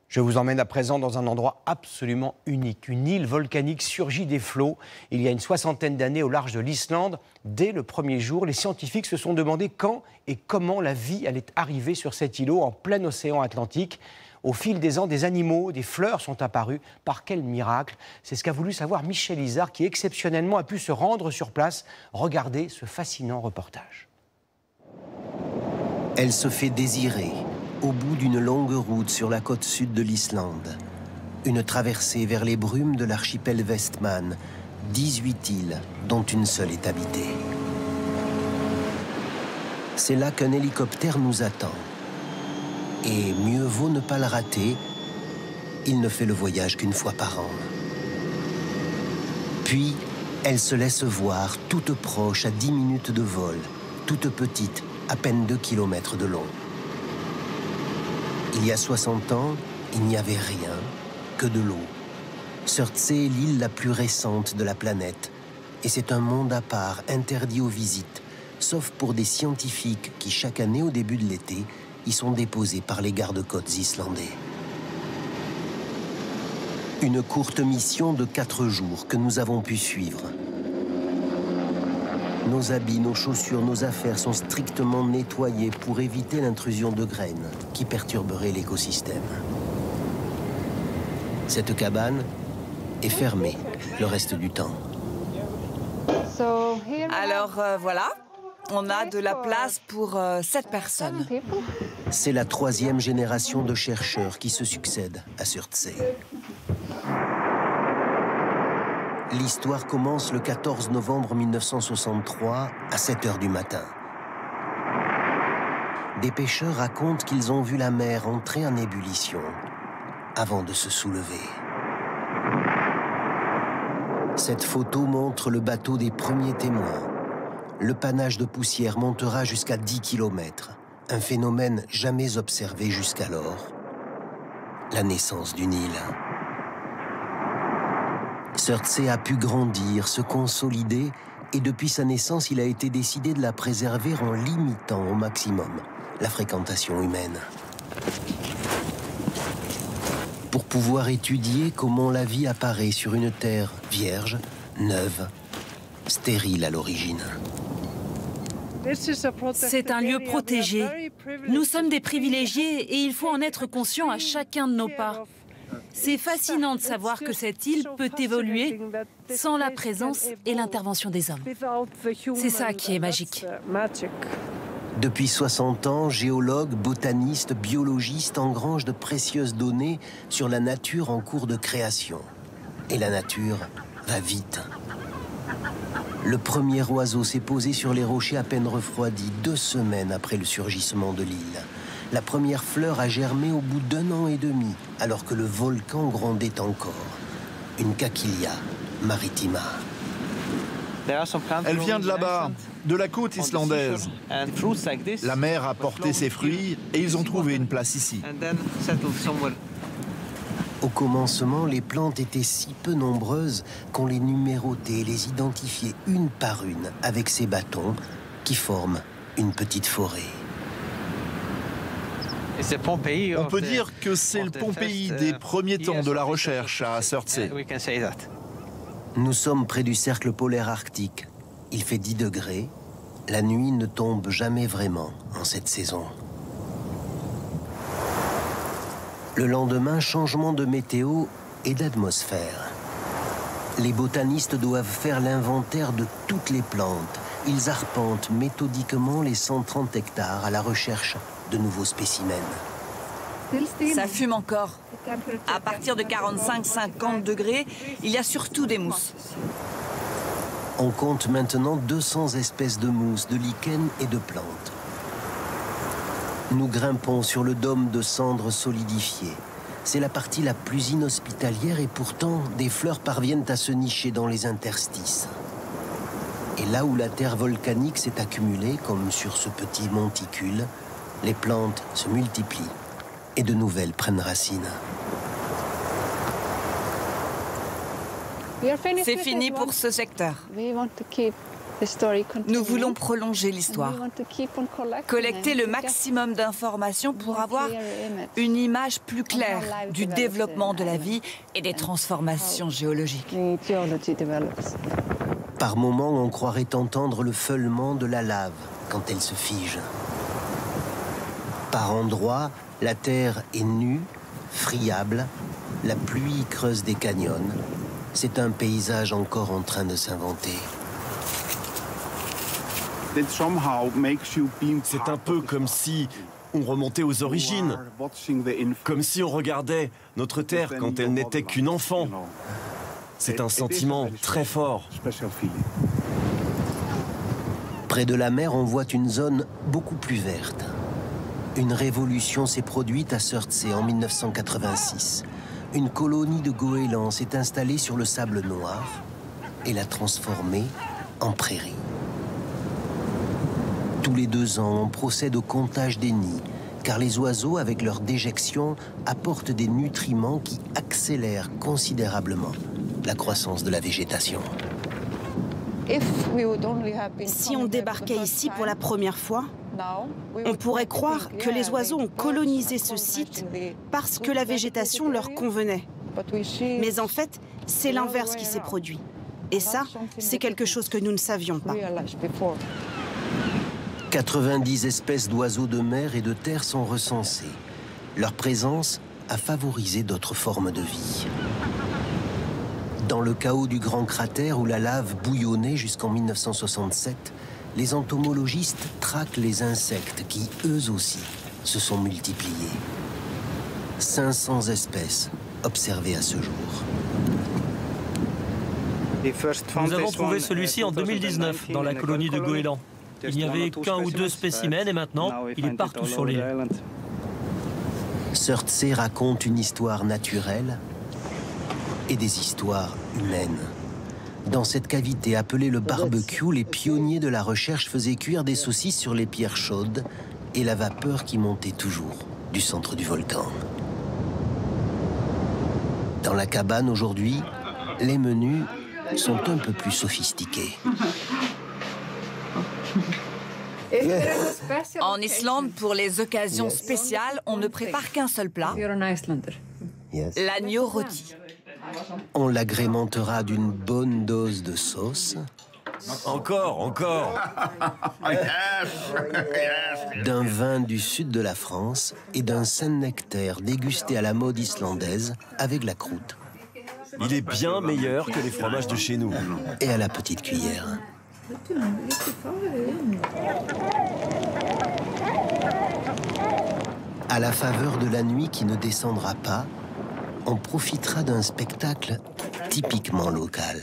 Je vous emmène à présent dans un endroit absolument unique. Une île volcanique surgit des flots il y a une soixantaine d'années au large de l'Islande. Dès le premier jour, les scientifiques se sont demandé quand et comment la vie allait arriver sur cet îlot en plein océan Atlantique. Au fil des ans, des animaux, des fleurs sont apparus. Par quel miracle? C'est ce qu'a voulu savoir Michel Izard, qui exceptionnellement a pu se rendre sur place. Regardez ce fascinant reportage. Elle se fait désirer au bout d'une longue route sur la côte sud de l'Islande. Une traversée vers les brumes de l'archipel Vestman, 18 îles dont une seule est habitée. C'est là qu'un hélicoptère nous attend. Et mieux vaut ne pas le rater, il ne fait le voyage qu'une fois par an. Puis, elle se laisse voir, toute proche, à 10 minutes de vol, toute petite, à peine 2 km de long. Il y a 60 ans, il n'y avait rien, que de l'eau. Surtsey est l'île la plus récente de la planète, et c'est un monde à part, interdit aux visites, sauf pour des scientifiques qui, chaque année au début de l'été, y sont déposés par les gardes-côtes islandais. Une courte mission de 4 jours que nous avons pu suivre. Nos habits, nos chaussures, nos affaires sont strictement nettoyés pour éviter l'intrusion de graines qui perturberaient l'écosystème. Cette cabane est fermée le reste du temps. Alors voilà, on a de la place pour 7 personnes. C'est la 3e génération de chercheurs qui se succèdent à Surtsey. L'histoire commence le 14 novembre 1963 à 7 h du matin. Des pêcheurs racontent qu'ils ont vu la mer entrer en ébullition avant de se soulever. Cette photo montre le bateau des premiers témoins. Le panache de poussière montera jusqu'à 10 km, un phénomène jamais observé jusqu'alors. La naissance d'une île. Surtsey a pu grandir, se consolider, et depuis sa naissance, il a été décidé de la préserver en limitant au maximum la fréquentation humaine. Pour pouvoir étudier comment la vie apparaît sur une terre vierge, neuve, stérile à l'origine. C'est un lieu protégé. Nous sommes des privilégiés et il faut en être conscient à chacun de nos pas. C'est fascinant de savoir que cette île peut évoluer sans la présence et l'intervention des hommes. C'est ça qui est magique. Depuis 60 ans, géologues, botanistes, biologistes engrangent de précieuses données sur la nature en cours de création. Et la nature va vite. Le premier oiseau s'est posé sur les rochers à peine refroidis 2 semaines après le surgissement de l'île. La première fleur a germé au bout d'1 an et demi, alors que le volcan grondait encore. Une Caquilla maritima. Elle vient de là-bas, de la côte islandaise. La mer a porté ses fruits et ils ont trouvé une place ici. Au commencement, les plantes étaient si peu nombreuses qu'on les numérotait et les identifiait une par une avec ces bâtons qui forment une petite forêt. On peut dire que c'est le Pompéi des premiers temps de la recherche à Surtsey. Nous sommes près du cercle polaire arctique. Il fait 10 degrés. La nuit ne tombe jamais vraiment en cette saison. Le lendemain, changement de météo et d'atmosphère. Les botanistes doivent faire l'inventaire de toutes les plantes. Ils arpentent méthodiquement les 130 hectares à la recherche de nouveaux spécimens. Ça fume encore. À partir de 45-50 degrés, il y a surtout des mousses. On compte maintenant 200 espèces de mousses, de lichens et de plantes. Nous grimpons sur le dôme de cendres solidifiées. C'est la partie la plus inhospitalière et pourtant des fleurs parviennent à se nicher dans les interstices. Et là où la terre volcanique s'est accumulée, comme sur ce petit monticule, les plantes se multiplient et de nouvelles prennent racine. C'est fini pour ce secteur. Nous voulons prolonger l'histoire, collecter le maximum d'informations pour avoir une image plus claire du développement de la vie et des transformations géologiques. Par moments, on croirait entendre le feulement de la lave quand elle se fige. Par endroits, la terre est nue, friable, la pluie creuse des canyons. C'est un paysage encore en train de s'inventer. C'est un peu comme si on remontait aux origines, comme si on regardait notre Terre quand elle n'était qu'une enfant. C'est un sentiment très fort. Près de la mer, on voit une zone beaucoup plus verte. Une révolution s'est produite à Surtsey en 1986. Une colonie de goélands s'est installée sur le sable noir et l'a transformée en prairie. Tous les 2 ans, on procède au comptage des nids, car les oiseaux, avec leur déjection, apportent des nutriments qui accélèrent considérablement la croissance de la végétation. Si on débarquait ici pour la première fois, on pourrait croire que les oiseaux ont colonisé ce site parce que la végétation leur convenait. Mais en fait, c'est l'inverse qui s'est produit. Et ça, c'est quelque chose que nous ne savions pas. 90 espèces d'oiseaux de mer et de terre sont recensées. Leur présence a favorisé d'autres formes de vie. Dans le chaos du grand cratère où la lave bouillonnait jusqu'en 1967, les entomologistes traquent les insectes qui, eux aussi, se sont multipliés. 500 espèces observées à ce jour. Nous avons trouvé celui-ci en 2019 dans la colonie de goélands. Il n'y avait qu'1 ou 2 spécimens et maintenant, il est partout sur l'île. Surtsey raconte une histoire naturelle et des histoires humaines. Dans cette cavité appelée le barbecue, les pionniers de la recherche faisaient cuire des saucisses sur les pierres chaudes et la vapeur qui montait toujours du centre du volcan. Dans la cabane aujourd'hui, les menus sont un peu plus sophistiqués. En Islande, pour les occasions spéciales, on ne prépare qu'un seul plat, l'agneau rôti. On l'agrémentera d'une bonne dose de sauce. Encore. D'un vin du sud de la France et d'un Saint-Nectaire dégusté à la mode islandaise avec la croûte. Il est bien meilleur que les fromages de chez nous. Et à la petite cuillère. À la faveur de la nuit qui ne descendra pas, on profitera d'un spectacle typiquement local.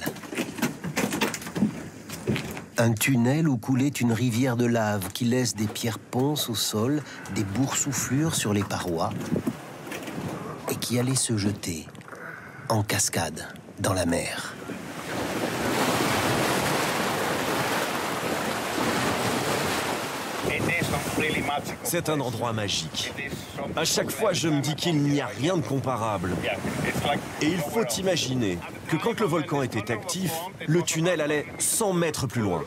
Un tunnel où coulait une rivière de lave qui laisse des pierres ponces au sol, des boursouflures sur les parois et qui allait se jeter en cascade dans la mer. C'est un endroit magique. À chaque fois, je me dis qu'il n'y a rien de comparable. Et il faut imaginer que quand le volcan était actif, le tunnel allait 100 mètres plus loin.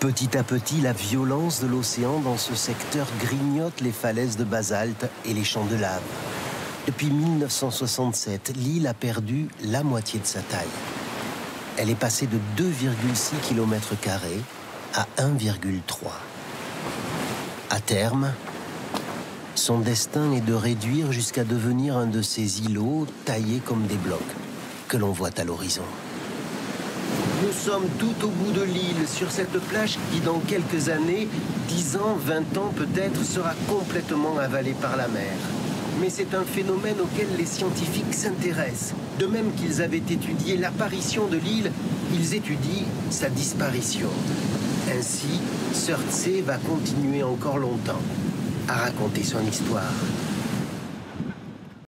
Petit à petit, la violence de l'océan dans ce secteur grignote les falaises de basalte et les champs de lave. Depuis 1967, l'île a perdu la moitié de sa taille. Elle est passée de 2,6 km² à 1,3. À terme, son destin est de réduire jusqu'à devenir un de ces îlots taillés comme des blocs que l'on voit à l'horizon. Nous sommes tout au bout de l'île, sur cette plage qui, dans quelques années, 10 ans, 20 ans peut-être, sera complètement avalée par la mer. Mais c'est un phénomène auquel les scientifiques s'intéressent. De même qu'ils avaient étudié l'apparition de l'île, ils étudient sa disparition. Ainsi, Surtsey va continuer encore longtemps à raconter son histoire.